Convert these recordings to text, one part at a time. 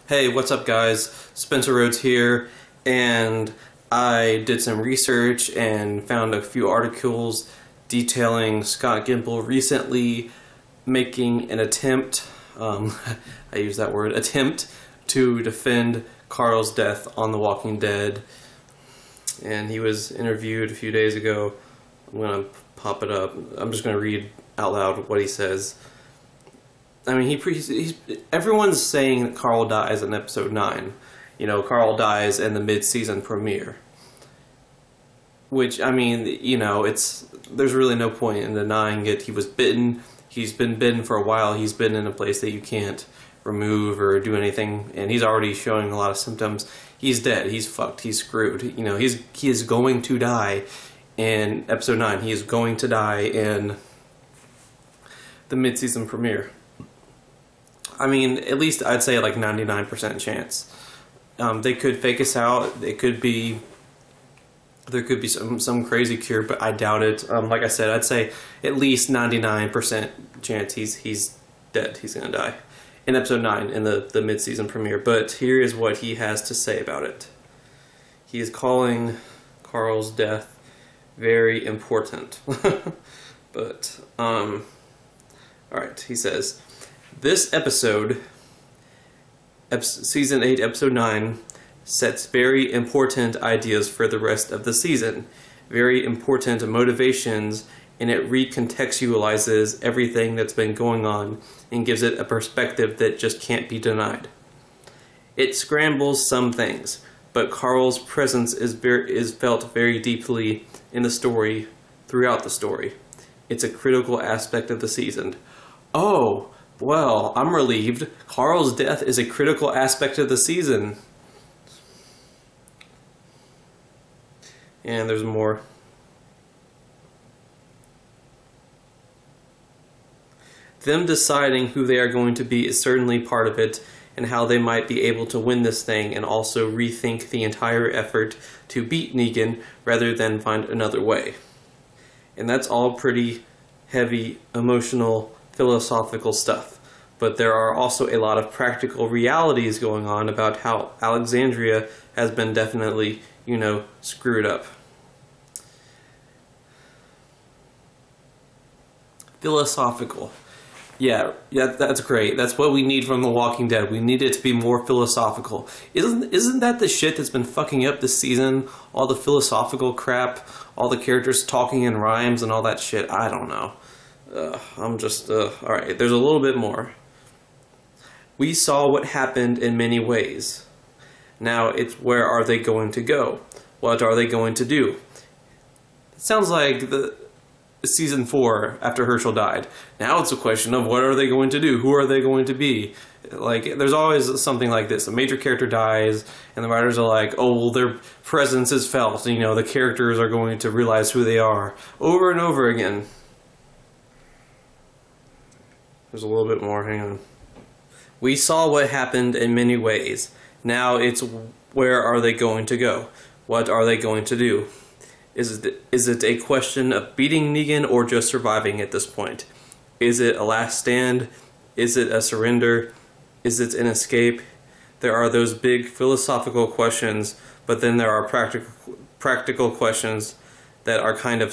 Hey, what's up guys? Spencer Rhodes here, and I did some research and found a few articles detailing Scott Gimple recently making an attempt, I use that word, attempt to defend Carl's death on The Walking Dead. And he was interviewed a few days ago. I'm going to pop it up. I'm just going to read out loud what he says. I mean, everyone's saying that Carl dies in episode 9. You know, Carl dies in the mid-season premiere. Which, I mean, you know, there's really no point in denying it. He was bitten. He's been bitten for a while. He's been in a place that you can't remove or do anything. And he's already showing a lot of symptoms. He's dead. He's fucked. He's screwed. You know, he is going to die in episode 9. He is going to die in the mid-season premiere. I mean, at least I'd say like 99% chance. They could fake us out. There could be some crazy cure, but I doubt it. Like I said, I'd say at least 99% chance he's dead. He's gonna die in episode 9 in the mid-season premiere. But here is what he has to say about it. He is calling Carl's death very important. But all right, he says, this episode, Season 8, Episode 9, sets very important ideas for the rest of the season. Very important motivations, and it recontextualizes everything that's been going on and gives it a perspective that just can't be denied. It scrambles some things, but Carl's presence is felt very deeply in the story, throughout the story. It's a critical aspect of the season. Oh, well, I'm relieved. Carl's death is a critical aspect of the season. And there's more. Them deciding who they are going to be is certainly part of it, and how they might be able to win this thing and also rethink the entire effort to beat Negan rather than find another way. And that's all pretty heavy, emotional, philosophical stuff, but there are also a lot of practical realities going on about how Alexandria has been definitely, you know, screwed up. Philosophical. Yeah, that's great. That's what we need from The Walking Dead. We need it to be more philosophical. Isn't that the shit that's been fucking up this season? All the philosophical crap, all the characters talking in rhymes and all that shit. I don't know. Alright, there's a little bit more. We saw what happened in many ways. Now it's where are they going to go? What are they going to do? It sounds like the season 4 after Herschel died. Now it's a question of what are they going to do? Who are they going to be? Like, there's always something like this. A major character dies, and the writers are like, oh, well, their presence is felt. You know, the characters are going to realize who they are. Over and over again. There's a little bit more, hang on. We saw what happened in many ways. Now it's where are they going to go? What are they going to do? Is it a question of beating Negan or just surviving at this point? Is it a last stand? Is it a surrender? Is it an escape? There are those big philosophical questions, but then there are practical questions that are kind of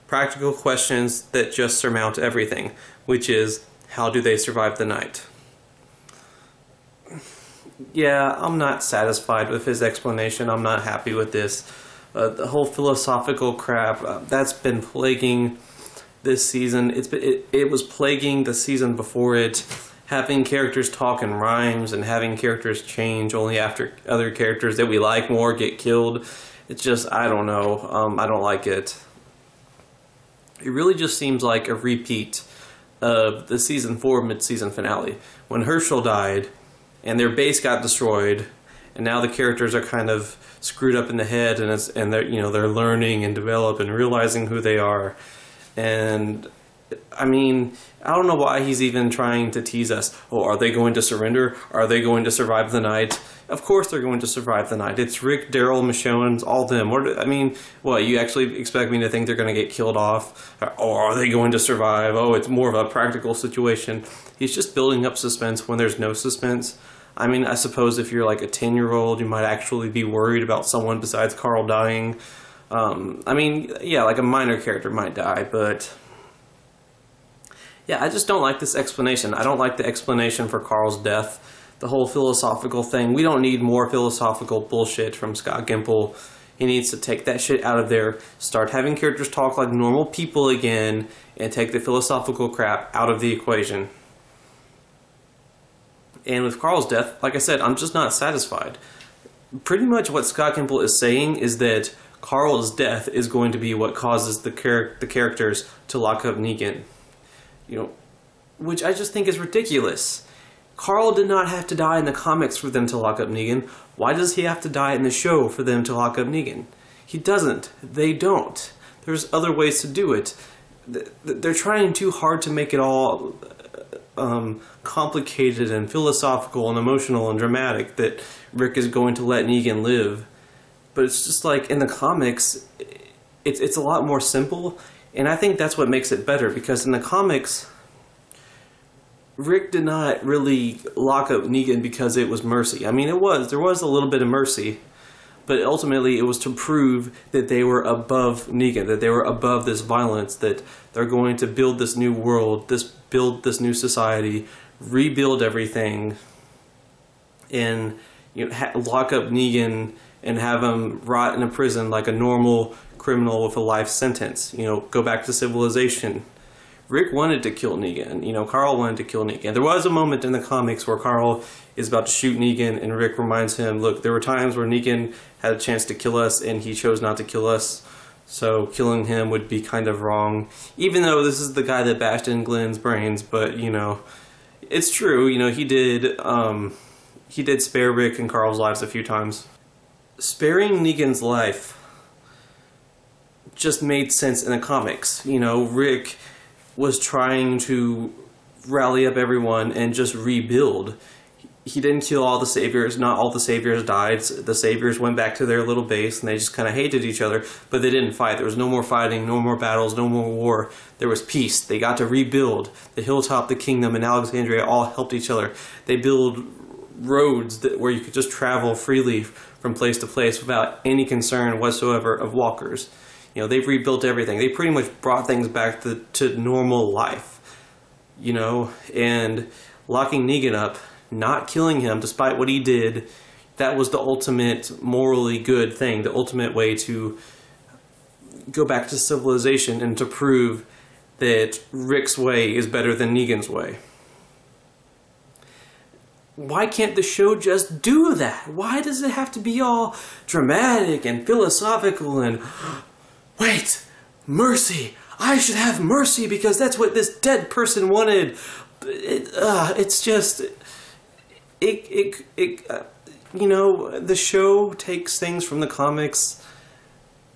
practical questions that just surmount everything, which is, how do they survive the night? Yeah, I'm not satisfied with his explanation. I'm not happy with this. The whole philosophical crap, that's been plaguing this season. It was plaguing the season before it, having characters talk in rhymes and having characters change only after other characters that we like more get killed. It's just, I don't know. I don't like it. It really just seems like a repeat of the season 4 mid-season finale, when Herschel died and their base got destroyed, and now the characters are kind of screwed up in the head, and they're, you know, they're learning and develop and realizing who they are, and I mean, I don't know why he's even trying to tease us. Oh, are they going to surrender? Are they going to survive the night? Of course they're going to survive the night. It's Rick, Daryl, Michonne, all them. I mean, what, you actually expect me to think they're going to get killed off? Or are they going to survive? Oh, it's more of a practical situation. He's just building up suspense when there's no suspense. I mean, I suppose if you're like a 10-year-old, you might actually be worried about someone besides Carl dying. I mean, yeah, like a minor character might die, but... yeah, I just don't like this explanation. I don't like the explanation for Carl's death. The whole philosophical thing. We don't need more philosophical bullshit from Scott Gimple. He needs to take that shit out of there, start having characters talk like normal people again, and take the philosophical crap out of the equation. And with Carl's death, like I said, I'm just not satisfied. Pretty much what Scott Gimple is saying is that Carl's death is going to be what causes the characters to lock up Negan. You know, which I just think is ridiculous. Carl did not have to die in the comics for them to lock up Negan. Why does he have to die in the show for them to lock up Negan? He doesn't. They don't. There's other ways to do it. They're trying too hard to make it all complicated and philosophical and emotional and dramatic that Rick is going to let Negan live. But it's just like in the comics, it's a lot more simple. And I think that's what makes it better, because in the comics, Rick did not really lock up Negan because it was mercy. I mean, there was a little bit of mercy, but ultimately it was to prove that they were above Negan, that they were above this violence, that they're going to build this new world, build this new society, rebuild everything, and lock up Negan and have him rot in a prison like a normal criminal with a life sentence. Go back to civilization. Rick wanted to kill Negan. Carl wanted to kill Negan. There was a moment in the comics where Carl is about to shoot Negan, and Rick reminds him, look, there were times where Negan had a chance to kill us, and he chose not to kill us, so killing him would be kind of wrong. Even though this is the guy that bashed in Glenn's brains, but, it's true. He did spare Rick and Carl's lives a few times. Sparing Negan's life just made sense in the comics. Rick was trying to rally up everyone and just rebuild. He didn't kill all the saviors. Not all the saviors died. The saviors went back to their little base and they just kind of hated each other, but they didn't fight. There was no more fighting, no more battles, no more war. There was peace. They got to rebuild. The Hilltop, the Kingdom, and Alexandria all helped each other. They built roads where you could just travel freely from place to place without any concern whatsoever of walkers. They've rebuilt everything. They pretty much brought things back to normal life. And locking Negan up, not killing him despite what he did, that was the ultimate morally good thing, the ultimate way to go back to civilization and to prove that Rick's way is better than Negan's way. Why can't the show just do that? Why does it have to be all dramatic and philosophical and... wait, mercy! I should have mercy because that's what this dead person wanted. It's just... the show takes things from the comics.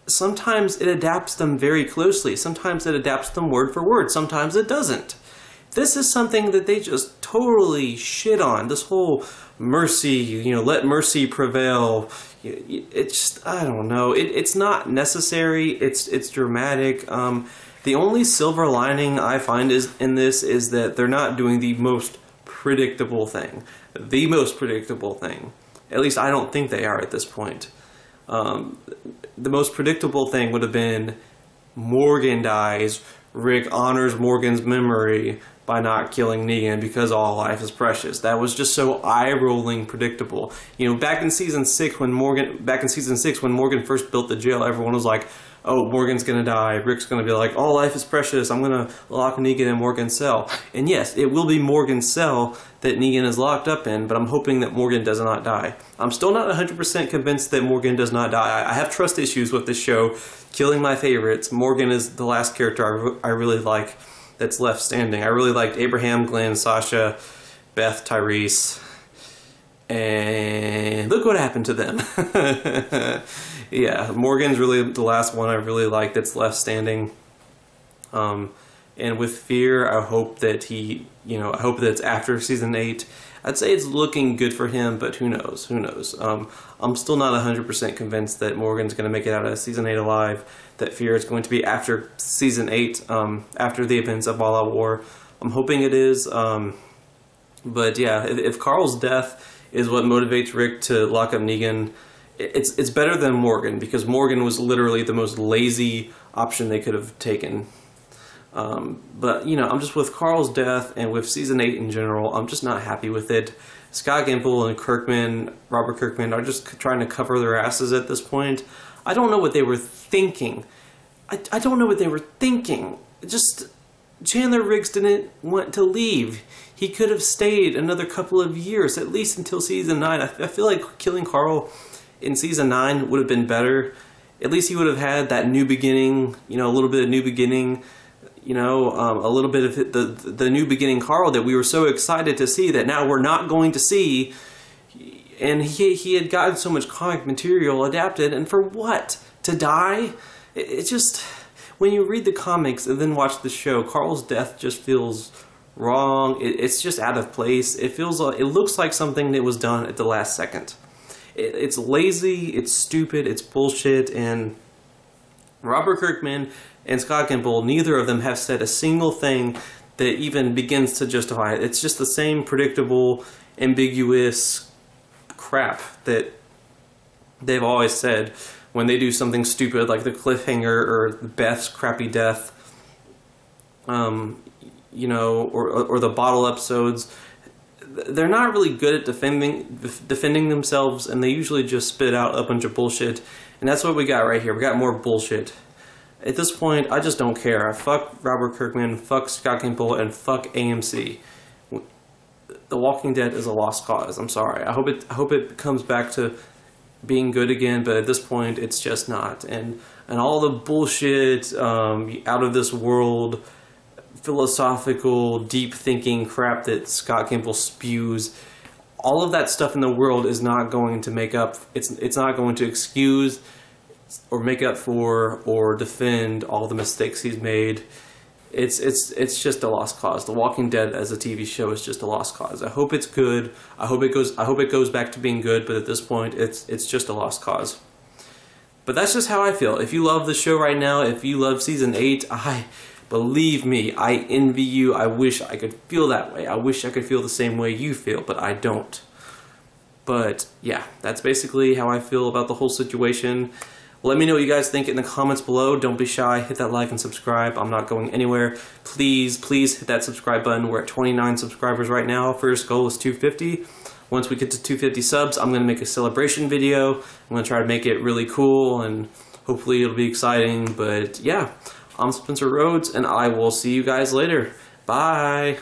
Sometimes it adapts them very closely. Sometimes it adapts them word for word. Sometimes it doesn't. This is something that they just totally shit on. This whole mercy, let mercy prevail. It's just, I don't know. It's not necessary. It's dramatic. The only silver lining I find in this is that they're not doing the most predictable thing. The most predictable thing. At least I don't think they are at this point. The most predictable thing would have been Morgan dies, Rick honors Morgan's memory by not killing Negan because all life is precious. That was just so eye-rolling predictable. Back in season 6 when Morgan first built the jail, everyone was like, oh, Morgan's gonna die. Rick's gonna be like, all life is precious. I'm gonna lock Negan in Morgan's cell. And yes, it will be Morgan's cell that Negan is locked up in, but I'm hoping that Morgan does not die. I'm still not 100% convinced that Morgan does not die. I have trust issues with this show, killing my favorites. Morgan is the last character I really like that's left standing. I really liked Abraham, Glenn, Sasha, Beth, Tyrese, and look what happened to them. Yeah, Morgan's really the last one I really like that's left standing. And with Fear, I hope that I hope that it's after season 8. I'd say it's looking good for him, but who knows? Who knows? I'm still not 100% convinced that Morgan's going to make it out of season 8 alive. That Fear is going to be after season 8, after the events of All Out War. I'm hoping it is. But yeah, if Carl's death is what motivates Rick to lock up Negan, it's better than Morgan, because Morgan was literally the most lazy option they could have taken. But, I'm just with Carl's death and with season 8 in general, I'm just not happy with it. Scott Gimple and Robert Kirkman are just trying to cover their asses at this point. I don't know what they were thinking. I don't know what they were thinking. Just, Chandler Riggs didn't want to leave. He could have stayed another couple of years, at least until season 9. I feel like killing Carl in season 9 would have been better. At least he would have had that new beginning, a little bit of new beginning, a little bit of the new beginning Carl that we were so excited to see that now we're not going to see. And he had gotten so much comic material adapted, and for what? To die? It just, when you read the comics and then watch the show, Carl's death just feels wrong. It's just out of place. It looks like something that was done at the last second. It's lazy, it's stupid, it's bullshit, and Robert Kirkman and Scott Gimple, neither of them have said a single thing that even begins to justify it. It's just the same predictable, ambiguous crap that they've always said when they do something stupid like the cliffhanger or Beth's crappy death, or the bottle episodes. They're not really good at defending themselves, and they usually just spit out a bunch of bullshit. And that's what we got right here. We got more bullshit. At this point, I just don't care. Fuck Robert Kirkman, fuck Scott Gimple, and fuck AMC. The Walking Dead is a lost cause. I'm sorry. I hope it comes back to being good again, but at this point, it's just not. And all the bullshit, out of this world, philosophical, deep thinking crap that Scott Gimple spews, all of that stuff in the world is not going to make up. It's not going to excuse or make up for or defend all the mistakes he's made. It's just a lost cause. The Walking Dead as a TV show is just a lost cause. I hope it's good. I hope it goes back to being good. But at this point, it's just a lost cause. But that's just how I feel. If you love the show right now, if you love season 8, believe me, I envy you. I wish I could feel that way. I wish I could feel the same way you feel, but I don't. But yeah, that's basically how I feel about the whole situation. Let me know what you guys think in the comments below. Don't be shy. Hit that like and subscribe. I'm not going anywhere. Please, please hit that subscribe button. We're at 29 subscribers right now. First goal is 250. Once we get to 250 subs, I'm going to make a celebration video. I'm going to try to make it really cool, and hopefully it'll be exciting. But yeah, I'm Spencer Rhodes, and I will see you guys later. Bye!